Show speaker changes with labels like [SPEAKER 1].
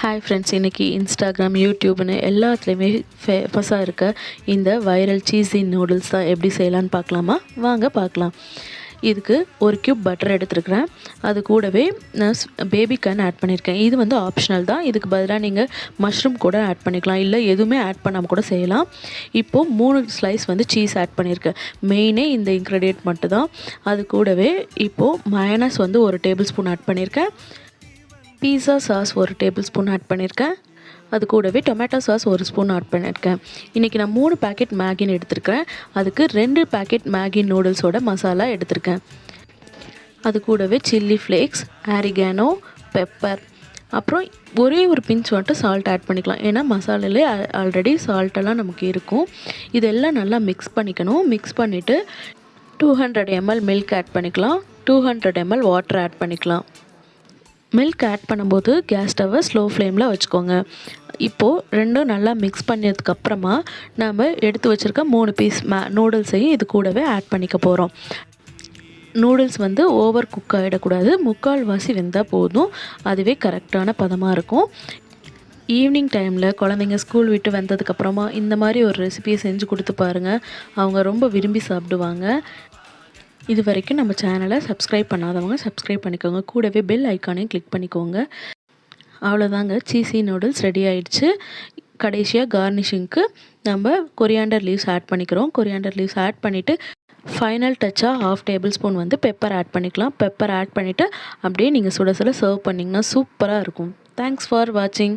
[SPEAKER 1] Hi friends, இன்றைக்கி Instagram, யூடியூப்னு எல்லாத்துலேயுமே ஃபேமஸாக இருக்க இந்த வைரல் சீஸி நூடுல்ஸ் தான் எப்படி செய்யலான்னு பார்க்கலாமா? வாங்க பார்க்கலாம். இதுக்கு ஒரு க்யூப் பட்டர் எடுத்துருக்கிறேன். அது கூடவே நான் பேபி கார்ன் ஆட் பண்ணியிருக்கேன். இது வந்து ஆப்ஷனல் தான். இதுக்கு பதிலாக நீங்கள் மஷ்ரூம் கூட ஆட் பண்ணிக்கலாம், இல்லை எதுவுமே ஆட் பண்ணாமல் கூட செய்யலாம். இப்போது 3 ஸ்லைஸ் வந்து சீஸ் ஆட் பண்ணியிருக்கேன். மெயினே இந்த இன்க்ரீடியன்ட் மட்டும்தான். அது கூடவே இப்போது மயோனைஸ் வந்து 1 டேபிள் ஸ்பூன் ஆட் பண்ணியிருக்கேன். Pizza sauce 1 tablespoon add பண்ணியிருக்கேன். அது கூடவே டொமேட்டோ சாஸ் 1 ஸ்பூன் ஆட் பண்ணியிருக்கேன். இன்றைக்கி நான் 3 பேக்கெட் மேகின்னு எடுத்திருக்கேன். அதுக்கு 2 பேக்கெட் மேகி நூடுல்ஸோட மசாலா எடுத்திருக்கேன். அது கூடவே சில்லி ஃப்ளேக்ஸ், ஆரிகானோ, பெப்பர், அப்புறம் ஒரே ஒரு பிஞ்ச் மட்டும் சால்ட் ஆட் பண்ணிக்கலாம். ஏன்னா மசாலாலே ஆல்ரெடி சால்ட்டெல்லாம் நமக்கு இருக்கும். இதெல்லாம் நல்லா மிக்ஸ் பண்ணிக்கணும். மிக்ஸ் பண்ணிவிட்டு 200 ml மில்க் ஆட் பண்ணிக்கலாம். 200 ml வாட்டர் ஆட் பண்ணிக்கலாம். மில்க் ஆட் பண்ணும்போது கேஸ் ஸ்டவ்வை ஸ்லோ ஃப்ளேமில் வச்சுக்கோங்க. இப்போது ரெண்டும் நல்லா மிக்ஸ் பண்ணதுக்கப்புறமா நம்ம எடுத்து வச்சுருக்க 3 பீஸ் நூடுல்ஸையும் இது கூடவே ஆட் பண்ணிக்க போகிறோம். நூடுல்ஸ் வந்து ஓவர் குக் ஆகிடக்கூடாது. 3/4 வாசி வெந்தால் போதும். அதுவே கரெக்டான பதமாக இருக்கும். ஈவினிங் டைமில் குழந்தைங்க ஸ்கூல் விட்டு வந்ததுக்கப்புறமா இந்த மாதிரி ஒரு ரெசிபியை செஞ்சு கொடுத்து பாருங்கள். அவங்க ரொம்ப விரும்பி சாப்பிடுவாங்க. இது வரைக்கும் நம்ம சேனலை சப்ஸ்கிரைப் பண்ணாதவங்க சப்ஸ்கிரைப் பண்ணிக்கோங்க. கூடவே பெல் ஐக்கானையும் கிளிக் பண்ணிக்கோங்க. அவ்வளோதாங்க, சீஸி நூடுல்ஸ் ரெடி ஆகிடுச்சு. கடைசியாக கார்னிஷிங்க்கு நம்ம கொரியாண்டர் லீவ்ஸ் ஆட் பண்ணிக்கிறோம். கொரியாண்டர் லீவ்ஸ் ஆட் பண்ணிவிட்டு ஃபைனல் டச்சாக 1/2 டேபிள் ஸ்பூன் வந்து பெப்பர் ஆட் பண்ணிக்கலாம். பெப்பர் ஆட் பண்ணிவிட்டு அப்படியே நீங்கள் சுட சுட சர்வ் பண்ணிங்கன்னா சூப்பராக இருக்கும். தேங்க்ஸ் ஃபார் வாட்சிங்.